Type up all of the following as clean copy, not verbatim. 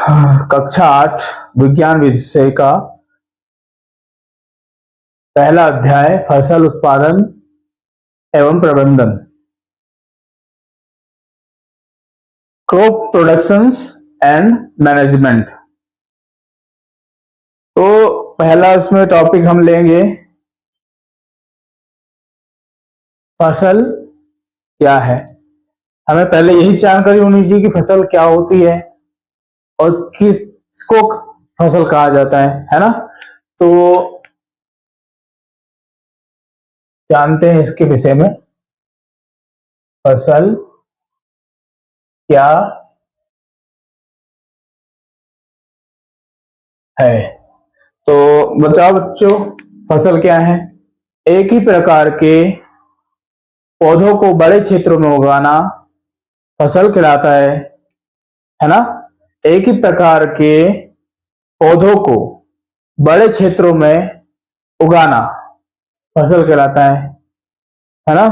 कक्षा 8 विज्ञान विषय का पहला अध्याय फसल उत्पादन एवं प्रबंधन, क्रॉप प्रोडक्शंस एंड मैनेजमेंट। तो पहला इसमें टॉपिक हम लेंगे फसल क्या है। हमें पहले यही जानकारी होनी चाहिए कि फसल क्या होती है और किसको फसल कहा जाता है ना। तो जानते हैं इसके विषय में, फसल क्या है। तो बताओ बच्चों, फसल क्या है? एक ही प्रकार के पौधों को बड़े क्षेत्रों में उगाना फसल कहलाता है ना। एक ही प्रकार के पौधों को बड़े क्षेत्रों में उगाना फसल कहलाता है ना।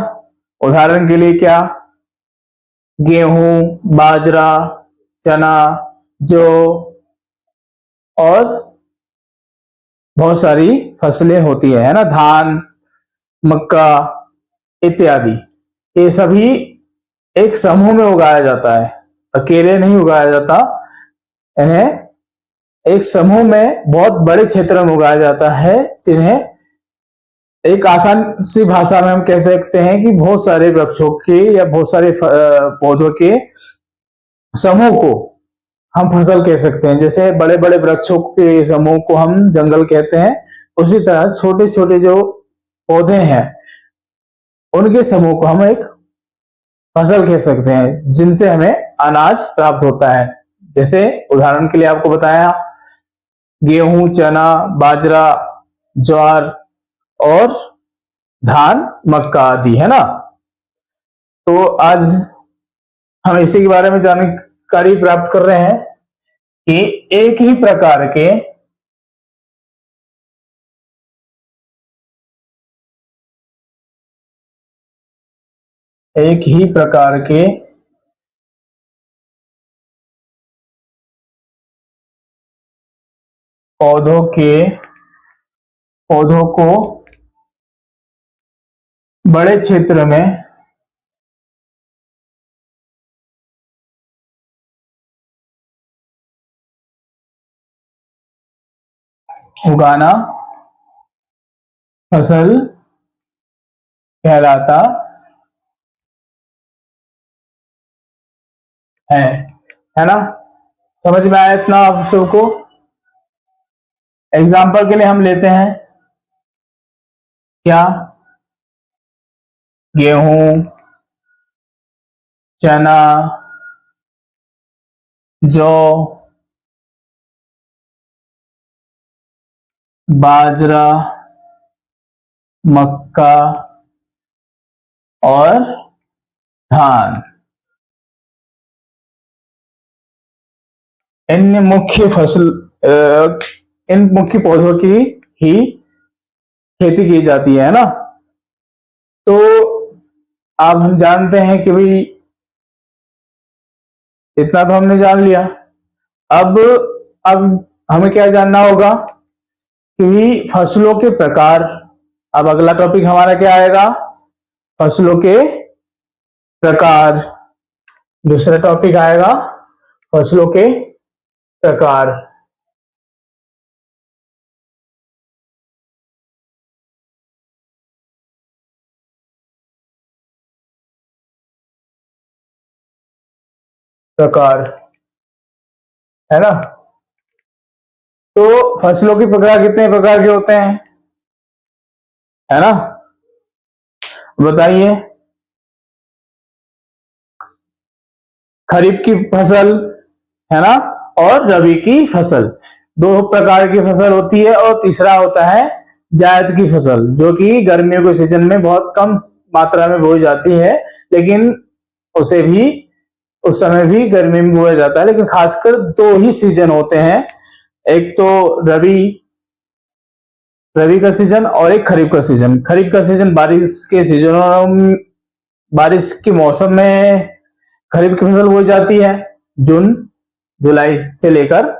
उदाहरण के लिए क्या? गेहूं, बाजरा, चना, जौ और बहुत सारी फसलें होती है ना, धान, मक्का इत्यादि। ये सभी एक समूह में उगाया जाता है, अकेले नहीं उगाया जाता। इन्हें एक समूह में बहुत बड़े क्षेत्र में उगाया जाता है, जिन्हें एक आसान सी भाषा में हम कह सकते हैं कि बहुत सारे वृक्षों के या बहुत सारे पौधों के समूह को हम फसल कह सकते हैं। जैसे बड़े बड़े वृक्षों के समूह को हम जंगल कहते हैं, उसी तरह छोटे छोटे जो पौधे हैं उनके समूह को हम एक फसल कह सकते हैं, जिनसे हमें अनाज प्राप्त होता है। जैसे उदाहरण के लिए आपको बताया, गेहूं, चना, बाजरा, ज्वार और धान, मक्का आदि, है ना। तो आज हम इसी के बारे में जानकारी प्राप्त कर रहे हैं कि एक ही प्रकार के पौधों को बड़े क्षेत्र में उगाना फसल कहलाता है ना। समझ में आया इतना आप सबको? एग्जाम्पल के लिए हम लेते हैं क्या? गेहूं, चना, जौ, बाजरा, मक्का और धान। इन मुख्य पौधों की ही खेती की जाती है ना। तो अब हम जानते हैं कि भाई इतना तो हमने जान लिया। अब हमें क्या जानना होगा कि फसलों के प्रकार। अब अगला टॉपिक हमारा क्या आएगा? फसलों के प्रकार। दूसरा टॉपिक आएगा फसलों के प्रकार। है ना। तो फसलों के प्रकार कितने प्रकार के होते हैं, है ना? बताइए। खरीफ की फसल, है ना, और रबी की फसल। दो प्रकार की फसल होती है। और तीसरा होता है जायद की फसल, जो कि गर्मियों के सीजन में बहुत कम मात्रा में बोई जाती है, लेकिन उसे भी उस समय भी गर्मी में बोया जाता है। लेकिन खासकर दो ही सीजन होते हैं, एक तो रबी का सीजन और एक खरीफ का सीजन। खरीफ का सीजन बारिश के मौसम में खरीफ की फसल बोई जाती है, जून जुलाई से लेकर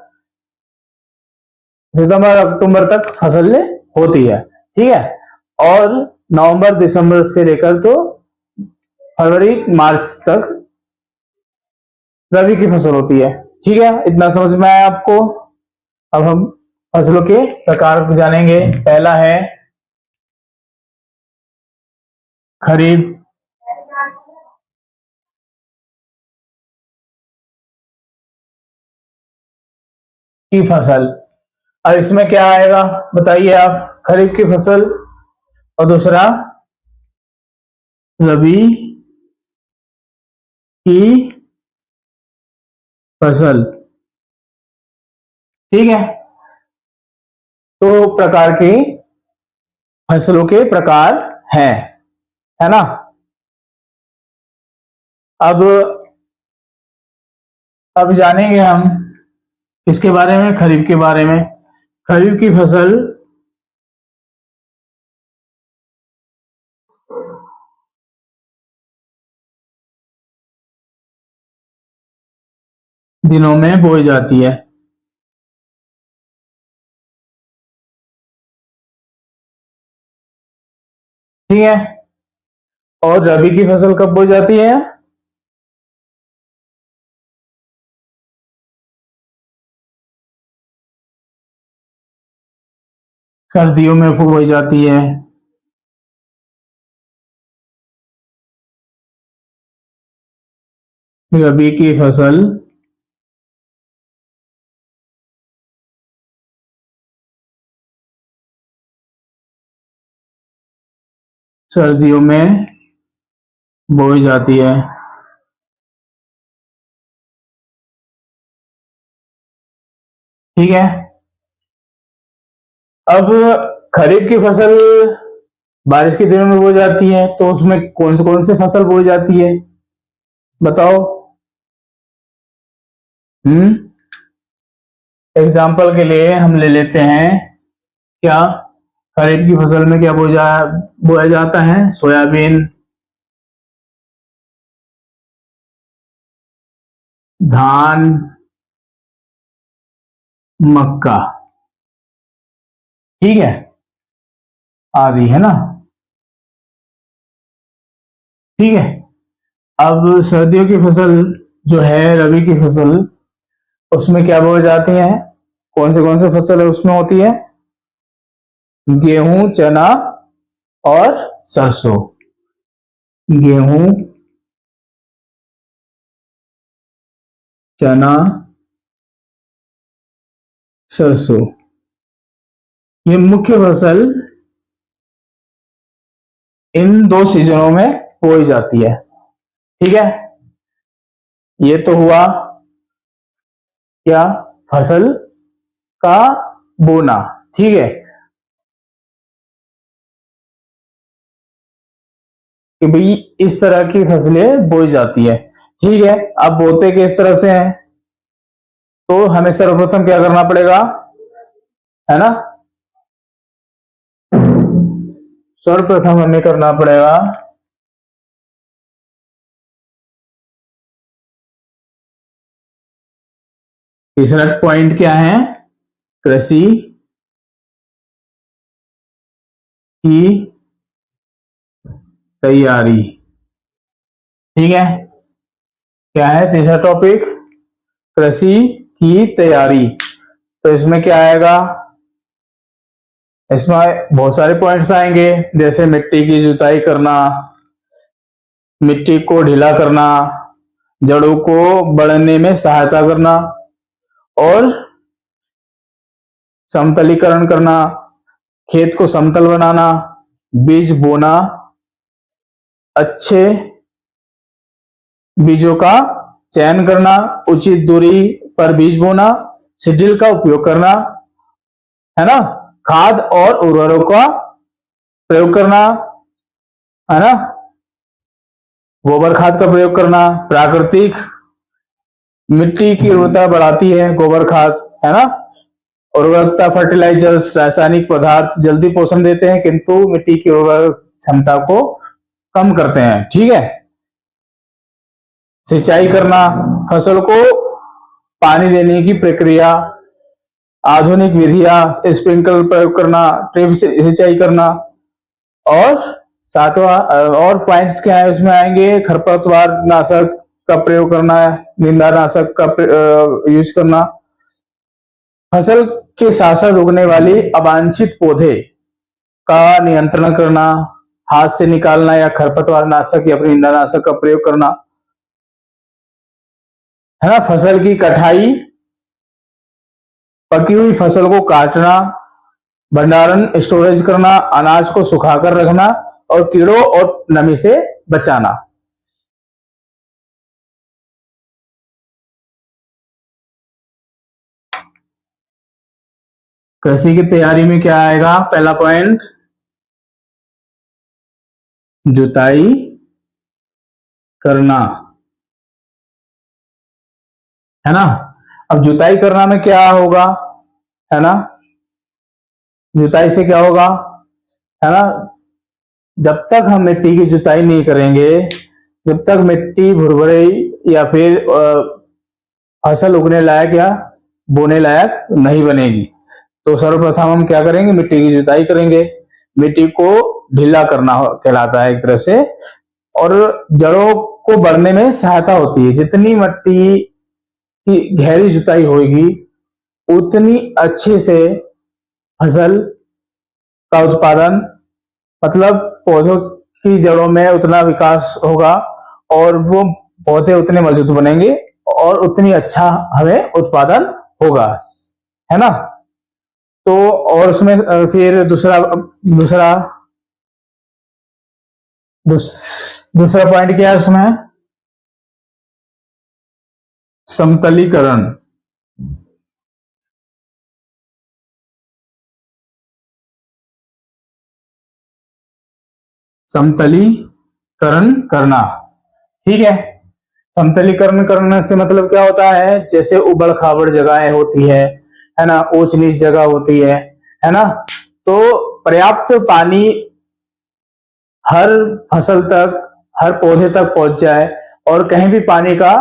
सितंबर अक्टूबर तक फसल होती है, ठीक है। और नवंबर दिसंबर से लेकर तो फरवरी मार्च तक रबी की फसल होती है, ठीक है। इतना समझ में आया आपको। अब हम फसलों के प्रकार जानेंगे। पहला है खरीफ की फसल। और इसमें क्या आएगा बताइए आप। खरीफ की फसल और दूसरा रबी की फसल, ठीक है। तो प्रकार की फसलों के प्रकार हैं, है ना। अब जानेंगे हम इसके बारे में, खरीफ के बारे में। खरीफ की फसल दिनों में बोई जाती है, ठीक है। और रबी की फसल कब बोई जाती है? सर्दियों में बोई जाती है। रबी की फसल सर्दियों में बोई जाती है, ठीक है। अब खरीफ की फसल बारिश के दिनों में बोई जाती है, तो उसमें कौन से फसल बोई जाती है बताओ। एग्जाम्पल के लिए हम ले लेते हैं, क्या खरीफ की फसल में क्या बोया जाता है? सोयाबीन, धान, मक्का, ठीक है, आदि, है ना, ठीक है। अब सर्दियों की फसल जो है रबी की फसल, उसमें क्या बोई जाती है? कौन से फसल है उसमें होती है? गेहूं, चना और सरसों। गेहूं, चना, सरसों, ये मुख्य फसल इन दो सीजनों में बोई जाती है, ठीक है। ये तो हुआ क्या, फसल का बोना, ठीक है, कि भाई इस तरह की फसलें बोई जाती है, ठीक है। अब बोते किस तरह से हैं, तो हमें सर्वप्रथम क्या करना पड़ेगा, है ना। सर्वप्रथम हमें करना पड़ेगा तीसरा पॉइंट क्या है, कृषि की तैयारी, ठीक है। क्या है तीसरा टॉपिक? कृषि की तैयारी। तो इसमें क्या आएगा, इसमें बहुत सारे पॉइंट्स आएंगे, जैसे मिट्टी की जुताई करना, मिट्टी को ढीला करना, जड़ों को बढ़ने में सहायता करना, और समतलीकरण करना, खेत को समतल बनाना, बीज बोना, अच्छे बीजों का चयन करना, उचित दूरी पर बीज बोना, सीड्रिल का उपयोग करना, है ना, खाद और उर्वरकों का प्रयोग करना, है ना, गोबर खाद का प्रयोग करना, प्राकृतिक मिट्टी की उर्वरता बढ़ाती है गोबर खाद, है ना। उर्वरकता फर्टिलाइजर्स, रासायनिक पदार्थ जल्दी पोषण देते हैं किंतु मिट्टी की उर्वरक क्षमता को कम करते हैं, ठीक है। सिंचाई करना, फसल को पानी देने की प्रक्रिया, आधुनिक विधियां, स्प्रिंकलर प्रयोग करना, ड्रिप सिंचाई करना। और सातवां और पॉइंट्स क्या है उसमें आएंगे, खरपतवार नाशक का प्रयोग करना है, निंदा नाशक का यूज करना, फसल के साथ साथ उगने वाली अवांछित पौधे का नियंत्रण करना, हाथ से निकालना या खरपतवार नाशक या निंदा नाशक का प्रयोग करना, है ना। फसल की कटाई, पकी हुई फसल को काटना, भंडारण स्टोरेज करना, अनाज को सुखाकर रखना और कीड़ों और नमी से बचाना। कृषि की तैयारी में क्या आएगा, पहला पॉइंट जुताई करना, है ना। अब जुताई करना में क्या होगा, है ना, जुताई से क्या होगा, है ना। जब तक हम मिट्टी की जुताई नहीं करेंगे, जब तक मिट्टी भुरभुरी या फिर फसल उगने लायक या बोने लायक नहीं बनेगी, तो सर्वप्रथम हम क्या करेंगे, मिट्टी की जुताई करेंगे। मिट्टी को ढीला करना कहलाता है एक तरह से, और जड़ों को बढ़ने में सहायता होती है। जितनी मिट्टी की गहरी जुताई होगी उतनी अच्छे से फसल का उत्पादन, मतलब पौधों की जड़ों में उतना विकास होगा और वो पौधे उतने मजबूत बनेंगे और उतनी अच्छा हमें उत्पादन होगा, है ना। तो और उसमें फिर दूसरा दूसरा पॉइंट क्या है उसमें, समतलीकरण। समतलीकरण करना, ठीक है। समतलीकरण करने से मतलब क्या होता है, जैसे उबड़ खाबड़ जगहें होती है ना, ऊंच नीच जगह होती है ना। तो पर्याप्त पानी हर फसल तक, हर पौधे तक पहुंच जाए और कहीं भी पानी का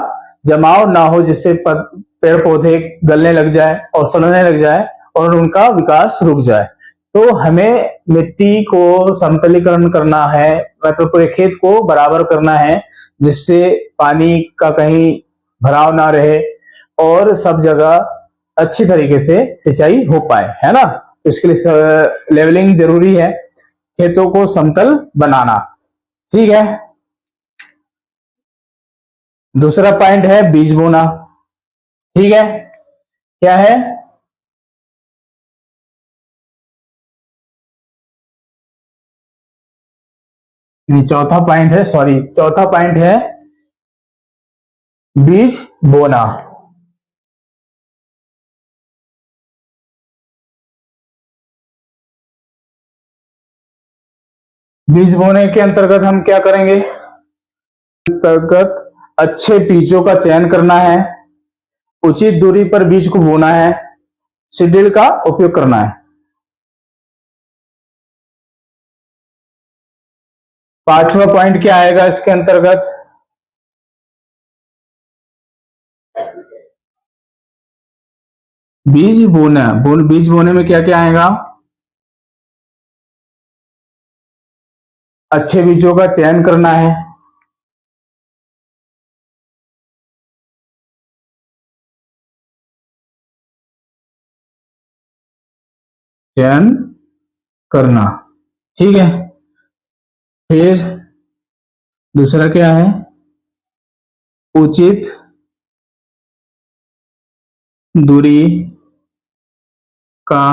जमाव ना हो, जिससे पेड़ पौधे गलने लग जाए और सड़ने लग जाए और उनका विकास रुक जाए। तो हमें मिट्टी को समतलीकरण करना है, मतलब पूरे खेत को बराबर करना है, जिससे पानी का कहीं भराव ना रहे और सब जगह अच्छी तरीके से सिंचाई हो पाए, है ना। तो इसके लिए लेवलिंग जरूरी है, खेतों को समतल बनाना, ठीक है। दूसरा पॉइंट है बीज बोना, ठीक है। क्या है, चौथा पॉइंट है, सॉरी, चौथा पॉइंट है बीज बोना। बीज बोने के अंतर्गत हम क्या करेंगे, अंतर्गत अच्छे बीजों का चयन करना है, उचित दूरी पर बीज को बोना है, सीड्रिल का उपयोग करना है। पांचवा पॉइंट क्या आएगा इसके अंतर्गत, बीज बोना, बीज बोने में क्या क्या आएगा, अच्छे बीजों का चयन करना है, चयन करना, ठीक है। फिर दूसरा क्या है, उचित दूरी का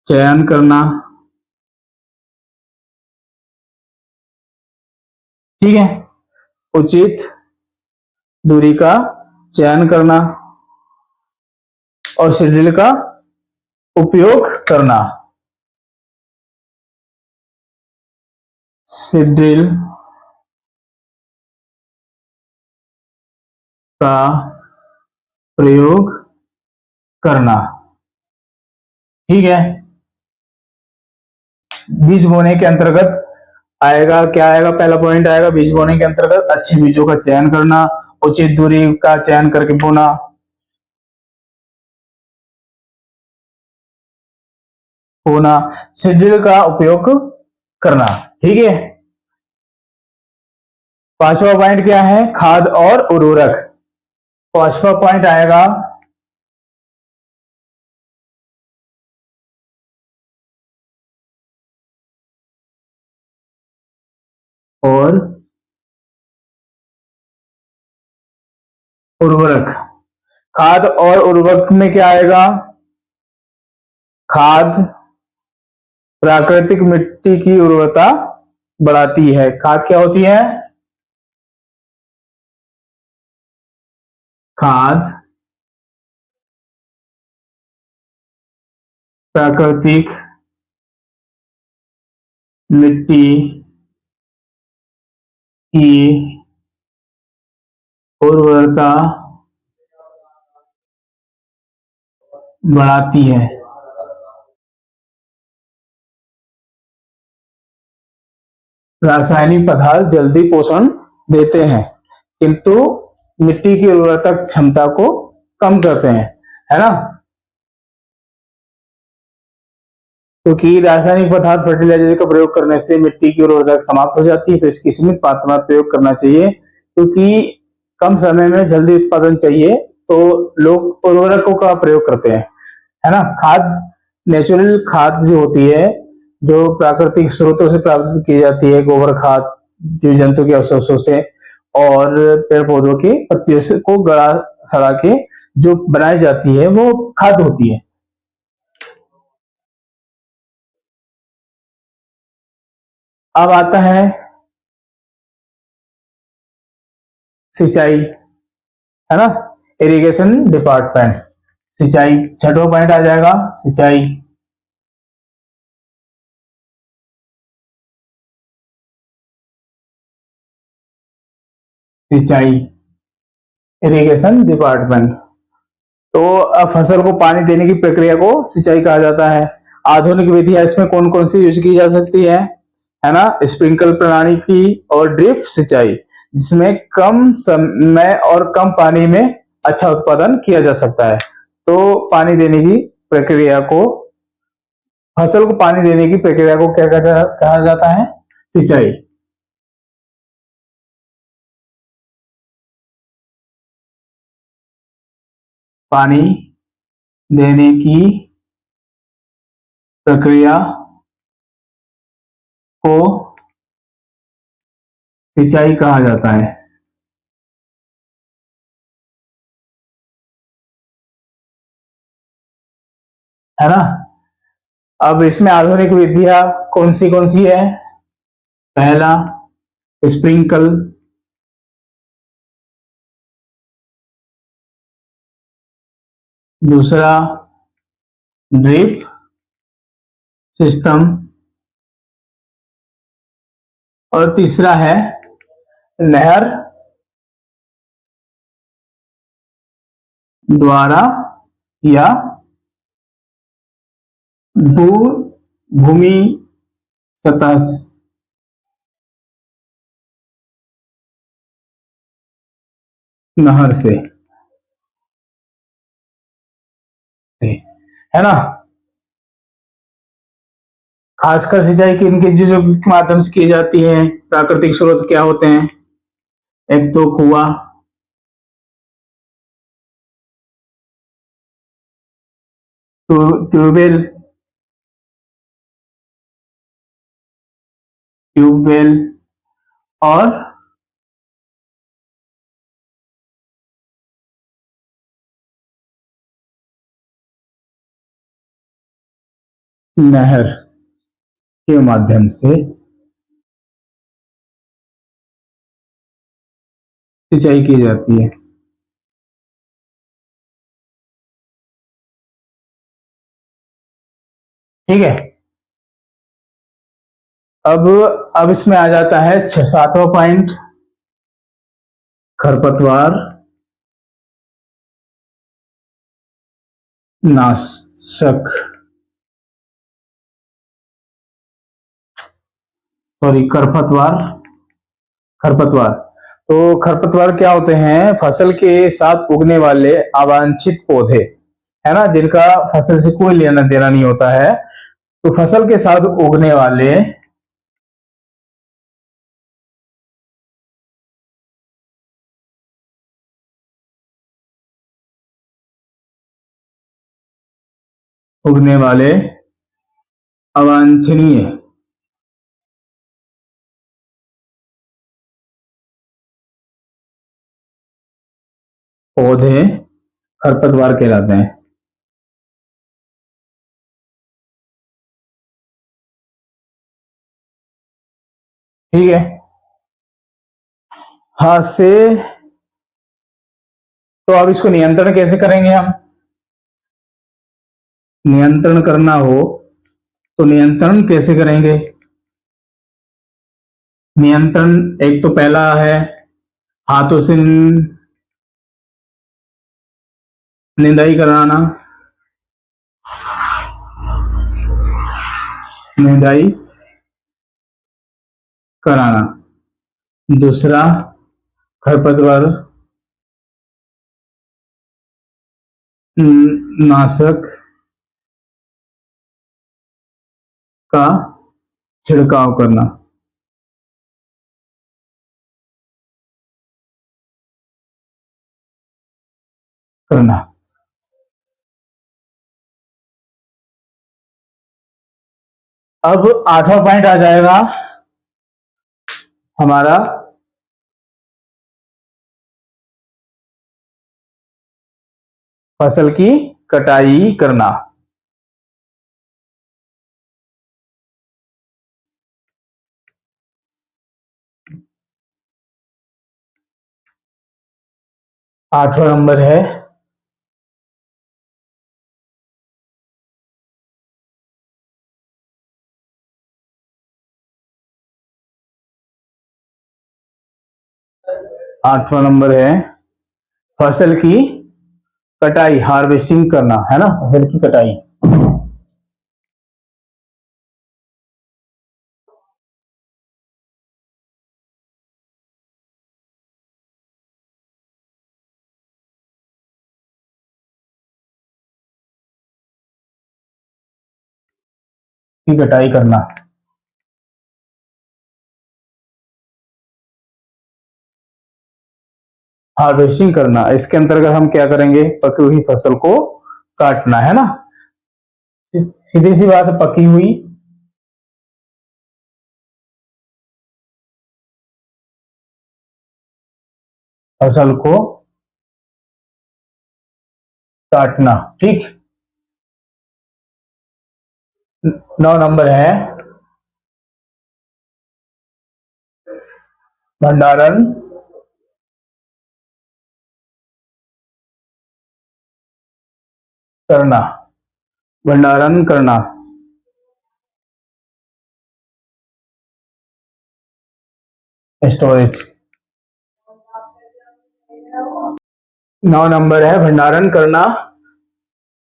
चयन करना, ठीक है। उचित दूरी का चयन करना और सीड्रिल का उपयोग करना, सीड्रिल का प्रयोग करना, ठीक है। बीज बोने के अंतर्गत आएगा क्या आएगा, पहला पॉइंट आएगा बीज बोने के अंतर्गत अच्छे बीजों का चयन करना, उचित दूरी का चयन करके बोना, होना, शेड्यूल का उपयोग करना। ठीक है, पांचवा पॉइंट क्या है? खाद और उर्वरक। पांचवा पॉइंट आएगा और उर्वरक। खाद और उर्वरक में क्या आएगा? खाद प्राकृतिक मिट्टी की उर्वरता बढ़ाती है। खाद क्या होती है? खाद प्राकृतिक मिट्टी की उर्वरता बढ़ाती है। रासायनिक पदार्थ जल्दी पोषण देते हैं किंतु मिट्टी की उर्वरता क्षमता को कम करते हैं, है ना? क्योंकि रासायनिक पदार्थ फर्टिलाइजर का प्रयोग करने से मिट्टी की उर्वरता समाप्त हो जाती है, तो इसकी सीमित मात्रा में प्रयोग करना चाहिए। क्योंकि कम समय में जल्दी उत्पादन चाहिए तो लोग उर्वरकों का प्रयोग करते हैं, है ना? खाद, नेचुरल खाद जो होती है, जो प्राकृतिक स्रोतों से प्राप्त की जाती है, गोबर खाद, जीव जंतु के अवशेषों से और पेड़ पौधों के पत्तियों से को गड़ा सड़ा के जो बनाई जाती है वो खाद होती है। अब आता है सिंचाई, है ना? इरिगेशन डिपार्टमेंट, सिंचाई छठवां पॉइंट आ जाएगा, सिंचाई। सिंचाई, इरिगेशन डिपार्टमेंट। तो अब फसल को पानी देने की प्रक्रिया को सिंचाई कहा जाता है। आधुनिक विधियां इसमें कौन कौन सी यूज की जा सकती है ना? स्प्रिंकल प्रणाली की और ड्रिप सिंचाई, जिसमें कम समय और कम पानी में अच्छा उत्पादन किया जा सकता है। तो पानी देने की प्रक्रिया को, फसल को पानी देने की प्रक्रिया को क्या कहा जाता है? सिंचाई। पानी देने की प्रक्रिया को सिंचाई कहा जाता है ना? अब इसमें आधुनिक विधियां कौन सी है? पहला स्प्रिंकल, दूसरा ड्रिप सिस्टम और तीसरा है नहर द्वारा या भूमि सतह नहर से, है ना? खासकर सिंचाई की इनके जो माध्यम से की जाती है, प्राकृतिक स्रोत क्या होते हैं? एक तो कुआं, ट्यूबवेल, ट्यूबवेल और नहर के माध्यम से सिंचाई की जाती है। ठीक है, अब इसमें आ जाता है सातवां पॉइंट, खरपतवार नाशक, सॉरी खरपतवार, खरपतवार। तो खरपतवार क्या होते हैं? फसल के साथ उगने वाले अवांछित पौधे, है ना, जिनका फसल से कोई लेना देना नहीं होता है, तो फसल के साथ उगने वाले अवांछनीय पौधे खरपतवार कहलाते हैं। ठीक है, हाथ से। तो अब इसको नियंत्रण कैसे करेंगे हम? नियंत्रण करना हो तो नियंत्रण कैसे करेंगे? नियंत्रण एक तो पहला है हाथों से निंदाई कराना, निंदाई कराना। दूसरा, खरपतवार नाशक का छिड़काव करना। करना अब 8वां पॉइंट आ जाएगा हमारा फसल की कटाई करना। आठवां नंबर है फसल की कटाई, हार्वेस्टिंग करना, है ना, फसल की कटाई। की कटाई करना। हार्वेस्टिंग करना, इसके अंतर्गत हम क्या करेंगे? पकी हुई फसल को काटना, है ना। सीधी सी बात है, पकी हुई फसल को काटना। ठीक। 9 नंबर है भंडारण करना। भंडारण करना, स्टोरेज। 9 नंबर है भंडारण करना,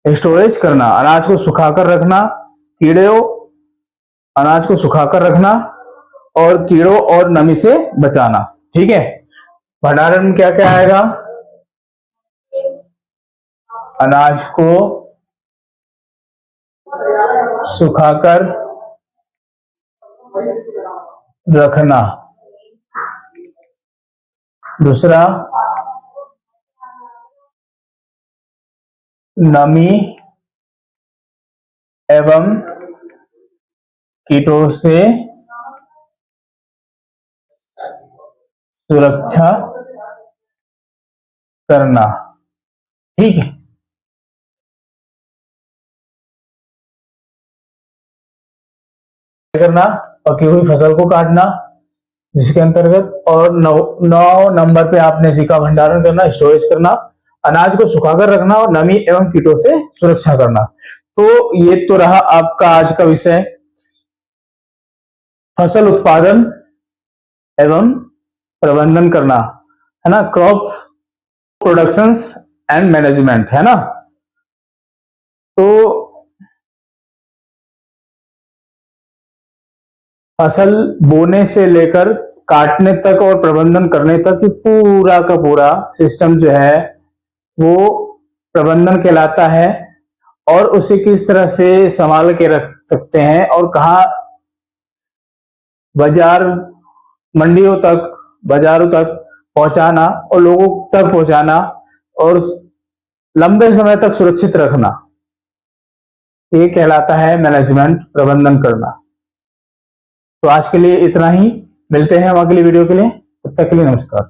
स्टोरेज करना। अनाज को सुखाकर रखना, कीड़ों अनाज को सुखाकर रखना और कीड़ों और नमी से बचाना। ठीक है। भंडारण में क्या क्या आएगा? अनाज को सुखाकर रखना। दूसरा, नमी एवं कीटों से सुरक्षा करना। ठीक है। करना, पकी हुई फसल को काटना, जिसके अंतर्गत। और 9 नंबर पे आपने सीखा भंडारण करना, स्टोरेज करना, अनाज को सुखाकर रखना और नमी एवं कीटों से सुरक्षा करना। तो ये तो रहा आपका आज का विषय, फसल उत्पादन एवं प्रबंधन करना, है ना, क्रॉप प्रोडक्शंस एंड मैनेजमेंट, है ना। तो फसल बोने से लेकर काटने तक और प्रबंधन करने तक पूरा का पूरा सिस्टम जो है वो प्रबंधन कहलाता है। और उसे किस तरह से संभाल के रख सकते हैं और कहाँ बाजार मंडियों तक, बाजारों तक पहुंचाना और लोगों तक पहुंचाना और लंबे समय तक सुरक्षित रखना, ये कहलाता है मैनेजमेंट, प्रबंधन करना। तो आज के लिए इतना ही, मिलते हैं हम अगली वीडियो के लिए, तब तक के लिए नमस्कार।